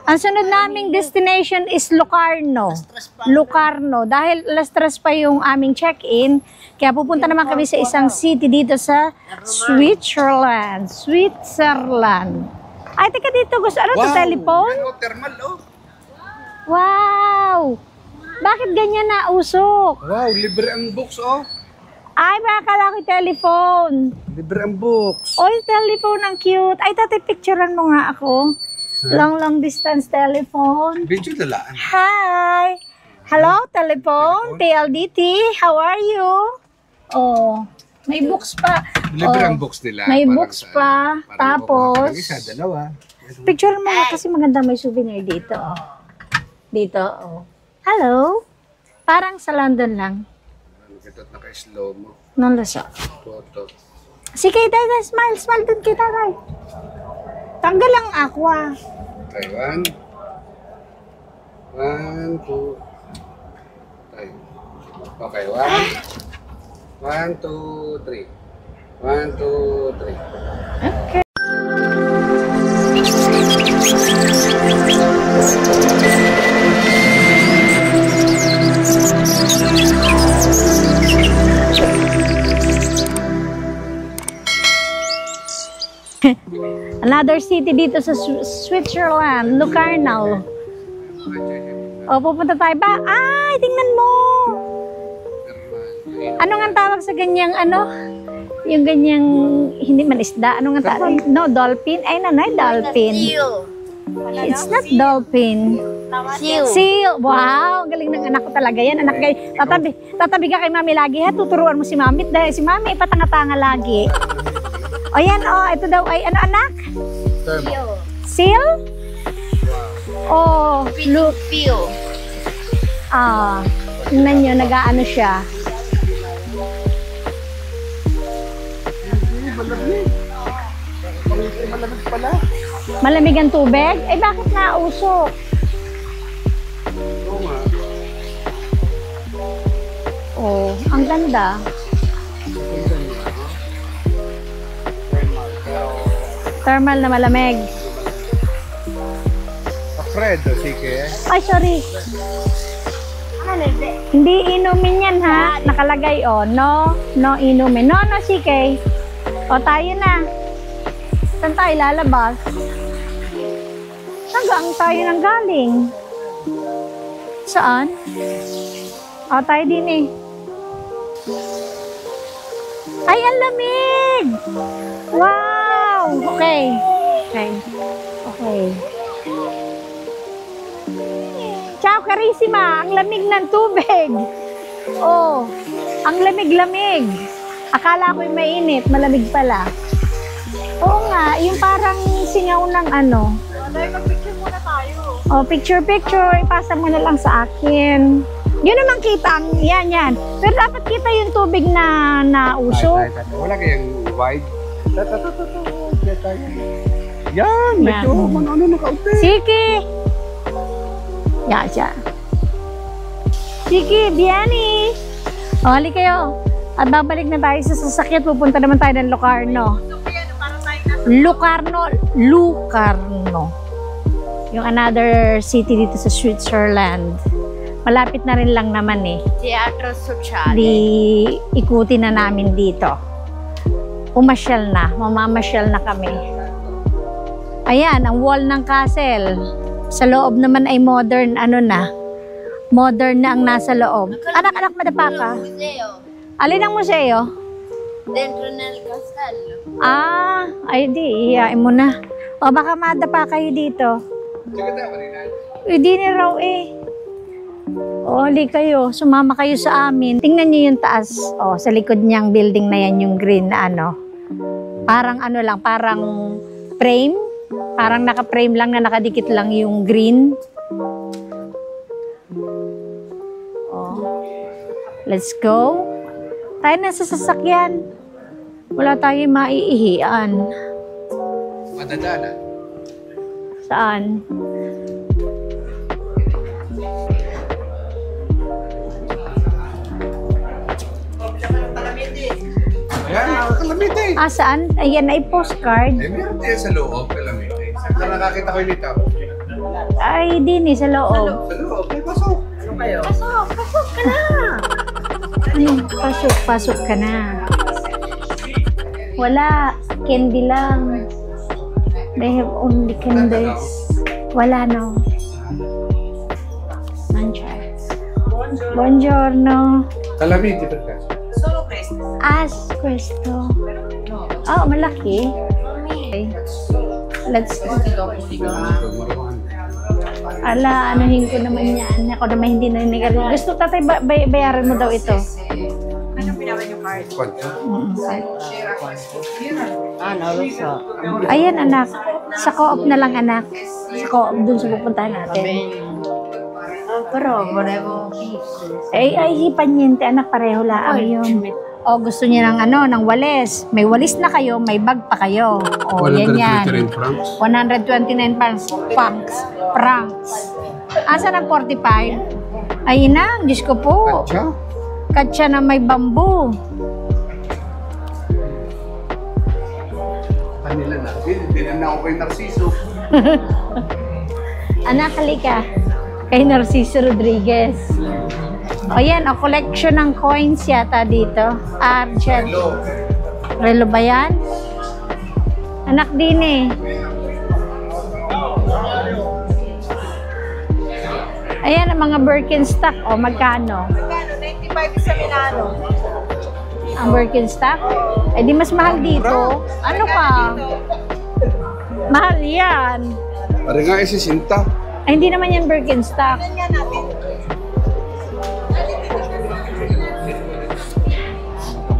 Ang sunod naming destination is Locarno. Locarno. Dahil alas 3 pa yung aming check-in, kaya pupunta naman kami sa isang city dito sa Switzerland. Switzerland. Ay, teka dito. Gusto, ano to, telephone? Thermal, oh. Wow! Bakit ganyan na usok? Wow, libre ang books, oh. Ay, makakala ko telephone. Libre ang books. Oy, telephone, ang cute. Ay, tati, picturean mo nga ako. Long distance telephone. Video dalaan. Hi! Hello, telephone, TLDT. How are you? Oh, may books pa. Libre ang books nila. May books pa. Tapos, isa, dalawa. picture mo nga kasi maganda may souvenir dito. Dito, oh. Hello. Parang sa London lang. Ito at naka-slow mo. Nang lasa. Photo. Sige, dahil smile. Smile dun kita, Ray. Tanggal ang aqua. Okay, 1, 2. Okay, 1, 2, 3. 1, 2, 3. Okay. Another city dito sa Switzerland, Locarno. O, pupunta tayo ba? Ay, tingnan mo! Ano nga tawag sa ganyang ano? Yung ganyang, hindi man isda, ano nga tawag? No, dolphin? Ay, nanay, dolphin. It's not dolphin. Seal. Wow, galing ng anak ko talaga yan. Anak, tatabi ka kay mami lagi ha. Tuturuan mo si mami. Dahil si mami patanga-tanga lagi. O yan, o. Ito daw ay, ano anak? Seal? Oh, look. Ah, tingnan nyo, nag-aano siya. Malamig pala. Malamig ang tubig? Eh, bakit nausok? Oo nga. Oh, ang ganda. Thermal na malamig. Fred, sige. Ay, sorry. Hindi inumin yan, ha? Nakalagay, oh. No inumin. No, CK. O, tayo na. Saan tayo lalabas? Saan tayo nang galing? Saan? O, tayo din eh. Ay, ang lamig! Wow! Okay. Ciao, Carissima! Ang lamig ng tubig! Oh, ang lamig-lamig. Akala ko'y mainit, malamig pala. Oo nga, yung parang singaw ng ano. Mag-picture muna tayo. Oh, picture. Ipasa mo na lang sa akin. Yun naman kita. Yan. Pero dapat kita yung tubig na nauso. Wala kayang wide. Yan, medyo ano nakaunti. Sige. Yan siya. Sige, Biani. O, hali kayo. At babalik na tayo sa sasakyan. Pupunta naman tayo ng Locarno. Locarno. Yung another city dito sa Switzerland. Malapit na rin lang naman eh. Teatro Sociale. Di ikutin na namin dito. Umasyal na. Mamamasyal na kami. Ayan, ang wall ng castle. Sa loob naman ay modern, ano na. Modern na ang nasa loob. Anak-anak, madapa ka. Alin ang museo? Dentro del castello. Ah, ay di, iyain mo na. O baka madapa kayo dito. Hindi na raw eh. O, hali kayo. Sumama kayo sa amin. Tingnan niyo yung taas. O, sa likod niyang building na yan, yung green na ano. Parang ano lang, parang frame. Parang naka-frame lang na nakadikit lang yung green. O. Let's go. Tayo na sa sasakyan. Wala tayong maiihian. Madadana. Saan? Ayan, kalamite. Ah, saan? Ayan ay postcard. Eh, meron tayo sa loob, kalamite. Sa nakakita ko yung litaw. Ay, dini sa loob. Hello, okay, pasok. Ano kayo? Pasok ka na. Ano? Pasok ka na. Wala. Candy lang. They have only candies. Wala, no. Manchar. Buongiorno. Calamity per caso. Solo questo. Questo. Oh, malaki. Okay. Let's Ala, anuhin ko naman yan. Ako naman hindi na nagagawa. Gusto tatay, bayaran mo daw ito. Ano pinawa yung card? Quanto? Naluso. Ayan, anak. Sa co-op na lang, anak. Sa co-op dun sa pupuntahan natin. Pero, volevo pieces. Ay, hipanyente, anak. Pareho lang yun. O, gusto niya ng ng walis. May walis na kayo, may bag pa kayo. O, yan yan. 129 francs. Asa ng 45? Ayun na, Diyos ko po. Katsa? Katsa na may bamboo. Kanila na. Hindi na ako kay Narciso. Anak, halika. Kay Narciso Rodriguez. O yan, collection ng coins yata dito. Argent. Relo ba yan? Anak din eh. Ayan, ang mga Birkenstock. O, magkano? Magkano? 95 sa Milano. Ang Birkenstock? Eh, di mas mahal dito. Ano pa? Mahal yan. Pare nga, 60. Ay, hindi naman yan Birkenstock. Ganyan natin.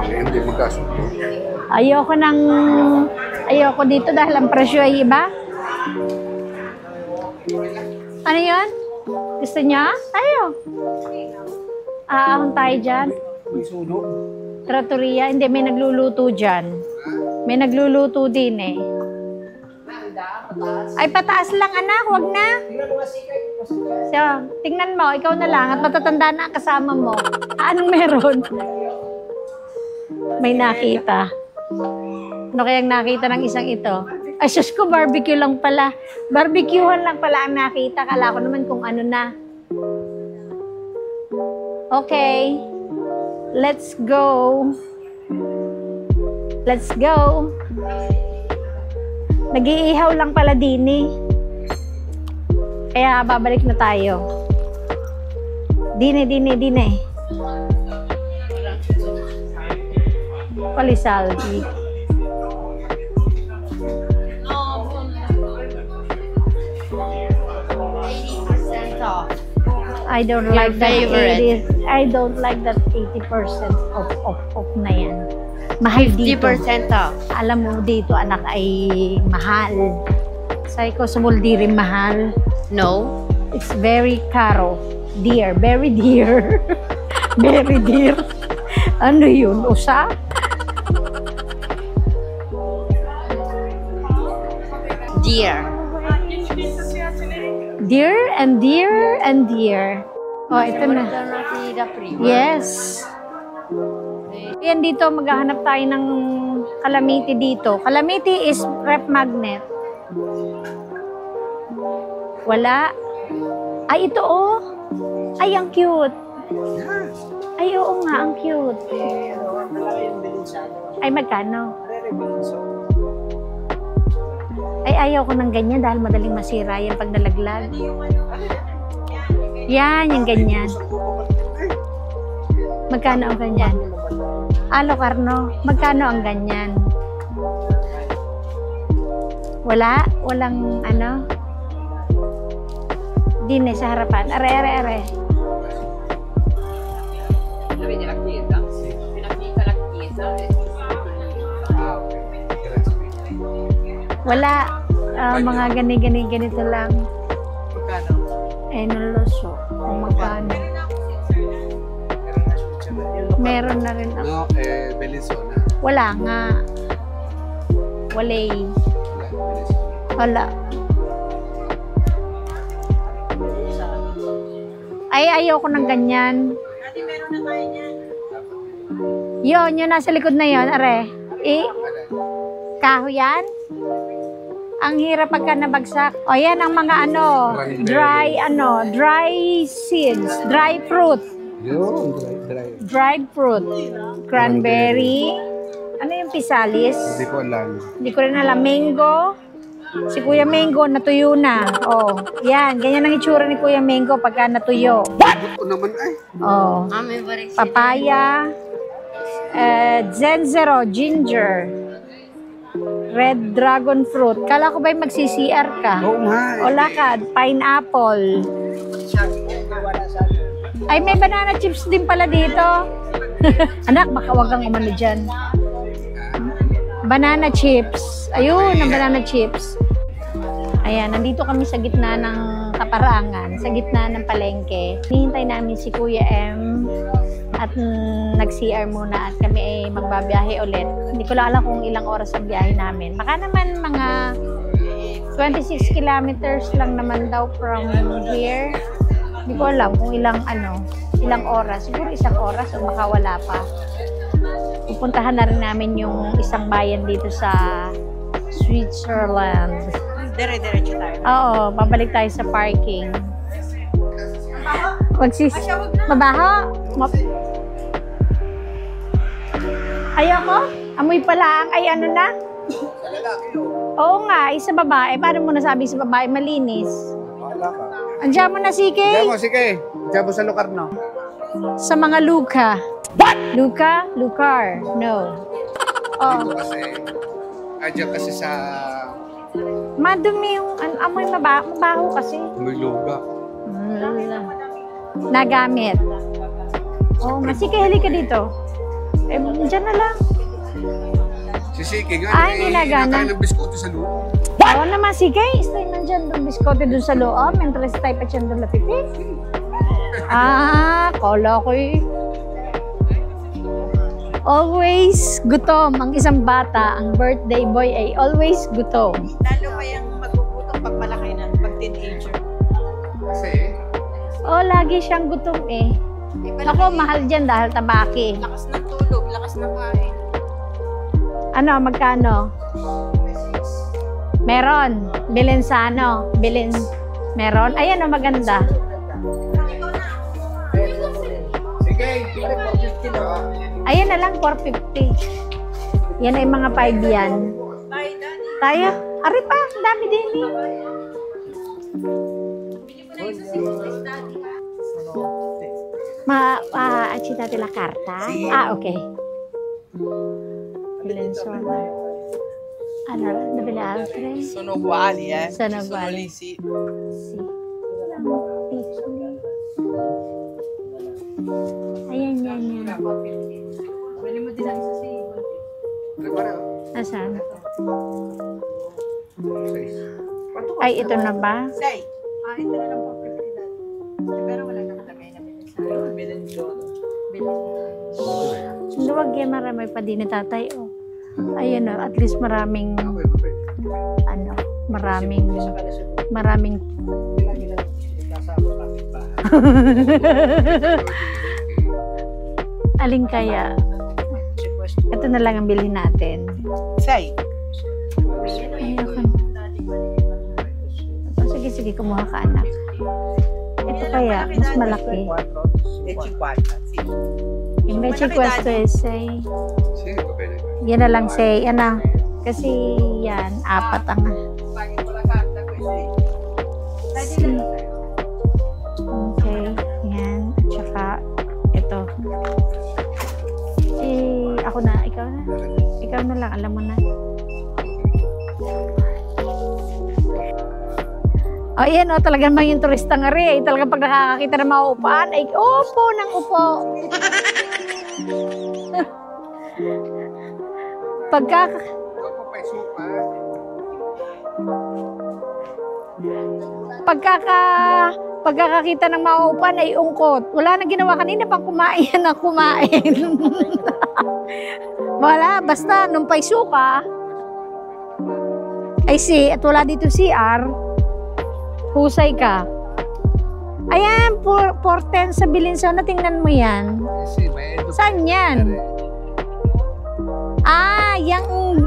Hindi magkasundo. Ayoko dito dahil ang presyo ay iba. Ano yun? Gusto niya? Tayo. Aahon tayo dyan. Trattoria. Hindi, may nagluluto dyan. May nagluluto din eh. Ay, pataas lang anak. Huwag na. So, tingnan mo. Ikaw na lang. At matatanda na ang kasama mo. Anong meron? May nakita. Ano kayang nakita ng isang ito? Ay, sus ko, barbecue lang pala. Barbecuehan lang pala ang nakita. Kala ko naman kung ano na. Okay. Let's go. Let's go. Nag-iihaw lang pala din eh. Kaya babalik na tayo. Dine. Palisaldi. I don't like that 80. I don't like that 80% off na yan. Mahal dito. 50% off. Alam mo dito anak ay mahal. Sa ko sa Muldi rin mahal. No. It's very caro. Dear, very dear. Very dear. Ano yun? Usa? Dear. Dear and dear and dear. Oh, ito na. Yes. Yan dito, maghahanap tayo ng calamity dito. Calamity is rep magnet. Wala. Ay, ito oh. Ay, ang cute. Ay, oo nga, ang cute. Ay, magkano? Ay, ayaw ko ng ganyan dahil madaling masira yan pag nalaglag. Yan, yung ganyan. Magkano ang ganyan? Alo, Carno, magkano ang ganyan? Wala? Walang ano? Dine sa harapan. Are. Vedi la chiesa? Finita la chiesa. Wala. Mga ganito lang. Magkano? Eh, naloso. Kung magkano. Meron na rin ako. No, Belizona. Wala nga. Walay. Wala. Ay, ayaw ko ng ganyan. Dati meron na tayo niyan. Yun nasa likod na yun, are. Eh, kahoy yan? Ang hirap pagka nabagsak. O yan ang mga dry seeds, dry fruit. Yun, dry. Dried fruit. Cranberry. Ano yung pisalis? Hindi ko alam. Hindi ko rin alam. Mango. Si Kuya Mango, natuyo na. Oh, yan. Ganyan ang itsura ni Kuya Mango pagka natuyo. Bagot ko naman ay. Oh. Papaya. Zenzero, ginger. Red dragon fruit. Kala ko ba'y magsi-CR ka? Oo nga. O lakad, pineapple. Ay, may banana chips din pala dito. Anak, baka wag kang umano dyan. Banana chips. Ayun, ang banana chips. Ayan, nandito kami sa gitna ng kaparangan, sa gitna ng palengke. Hinihintay namin si Kuya M at nag-CR muna at kami ay magbabiyahe ulit. Hindi ko lang alam kung ilang oras ang biyahe namin. Baka naman mga 26 kilometers lang naman daw from here. Hindi ko alam kung ilang oras. Siguro isang oras o baka wala pa. Pupuntahan na rin namin yung isang bayan dito sa Switzerland. Dire-diretso tayo. Oo, babalik tayo sa parking. Mabaho? Ayoko? Amoy pala ay ano na? Oo nga, isa babae. Paano mo nasabi sa babae malinis? Wala ka. Andiyan mo na, Sike? Sige. Diyan mo sa Locarno. Sa mga Luca. What? Luca? Lucar. No. Oh. Dito kasi, adyan kasi sa Madumi yung amoy mabaho kasi. may luga. Nagamit. Oh, Sike, halika dito. Eh, dyan na lang. Si Siki, Ay, nilagana. nakain ng biskuto sa loob. Oo naman, Sike. Stay nandyan doon, biskote doon sa loob. Mentres tayo pa dyan doon lapipit. Kala ko eh. Always gutom. Ang isang bata, ang birthday boy ay always gutom. Lalo pa yung magugutom pag malaki na, pag teenager. Kasi, Lagi siyang gutom eh. Ako, mahal dyan dahil tabaki. Lakas ng tulog, lakas ng kain. Ano, magkano? Meron. Bilin sa ano? Bilin. Meron. Ayan o, maganda. sige. Ayan na lang, 450. Yan ay mga 5 yan. Tayo? Ari pa, ang dami din eh. Acita de la carta? Okay. Bilin sa ano, nabila altre? Sono uguali, Sono Sono uguali. lì, sì. Si. Piccoli. Ayan, yan. Pwede mo din ang isa si Nasaan? Size. Ay, ito na ba? Say. Ito na lang po. Pero wala nakalagay na Luwag yan, marami pa din ni tatay. Oh. Ayun oh, at least maraming maraming alin kaya? Ito na lang ang bilhin natin. Say. Ayoko. Sige, kumuha ka anak. Ito kaya, mas malaki. Yung Bechi Questo is say, Sige, pwede. yan na lang say, yan na. Kasi yan, 4 ang okay, yan. At saka, ito. Ako na, ikaw na. Ikaw na lang, alam mo na. O, yan o, talagang mga yung turista nga rin. Talagang pag nakakakita ng mga upaan, ay upo ng upo. Pagkakakita ng mga upan ay ungkot. Wala nang ginawa kanina pang kumain na kumain. Wala, basta nung paisuka ay at wala dito CR, husay ka. Ayan, 410 sa Bilinson, natingnan mo yan. Saan yan?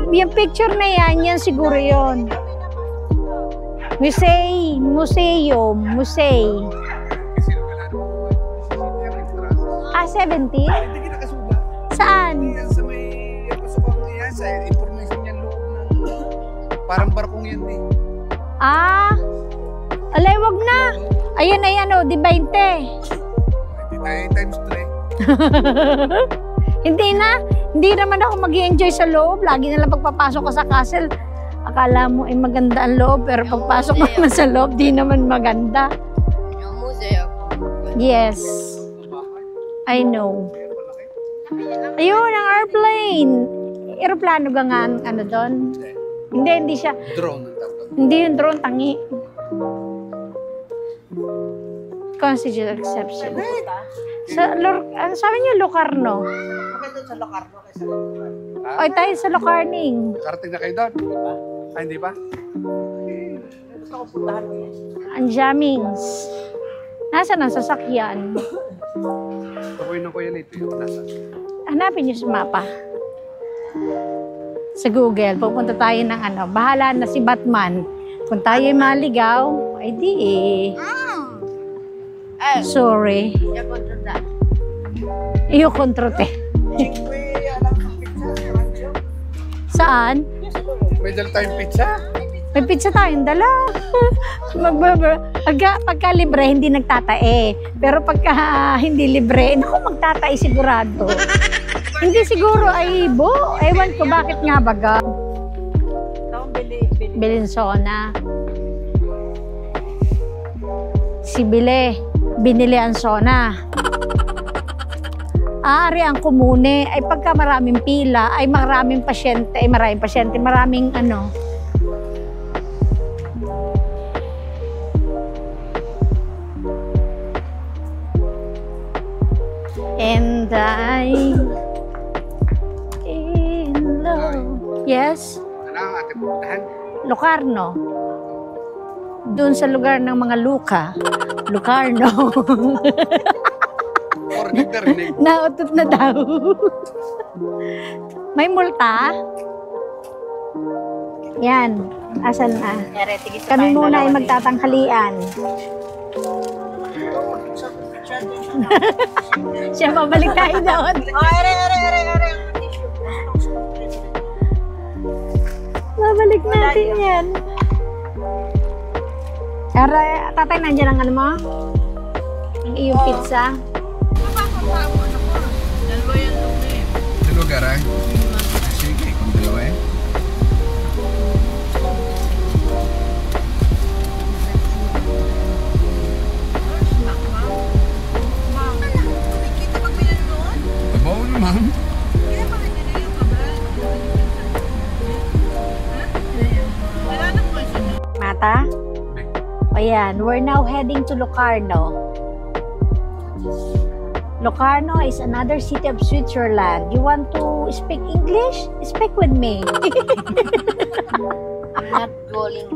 Yung picture na yan siguro yon. Museum. Kasi yung wala naman yung entrance. 70? Hindi kita kasuba. Saan? Yan sa may pasukan yan sa information yan loob ng parang barkong yan eh. Alay, wag na. Ayun, di 20. Hindi tayo times 3. Hindi naman ako mag-i-enjoy sa loob. Lagi na lang pagpapasok ko sa castle. Akala mo ay maganda ang loob, pero pagpasok mo naman sa loob, di naman maganda. Yung museo. Yes. I know. Ayun, ang airplane. Aeroplano ka nga ano doon? Hindi siya. Drone ang tawag. Hindi yung drone, tangi. Constitutional exception. Ano sabi niyo, Locarno? Sa Locarno kasi. Oy, tayo sa Locarning. Karating na kayo doon? Hindi pa? Gusto ko puntahan niya. Ang jammings. Nasaan ang sasakyan? Pakuin ng Kuya Lito yun. Nasa? Hanapin niyo sa mapa. Sa Google, pupunta tayo ng bahala na si Batman. Kung tayo'y maligaw, ay di sorry. Iyo kontrote. Saan? May dala tayong pizza. May pizza tayong dala. Pagka libre, hindi nagtatae. Pero pagka hindi libre, naku, magtatae sigurado. Hindi siguro ay ewan ko bakit nga baga. Belinsona. Si binili ang sona. Ari ang komune ay pagka maraming pila, ay maraming pasyente, maraming And I in love. Yes? Ano ang ating pupuntahan? Locarno. Doon sa lugar ng mga Luca. Locarno. Ornig na rinig. Nautot na daw. May multa? Yan. Asan na? Kami muna ay magtatanghalian. Siya, mabalik tayo doon. Babalik natin yan. Tatay, nandiyan ang mo? Ang iyong pizza. Dalawa garay? Sige, kung dalawa eh. Babaw naman. Mata? O yan, we're now heading to Locarno. Locarno is another city of Switzerland. You want to speak English? Speak with me. I'm not going.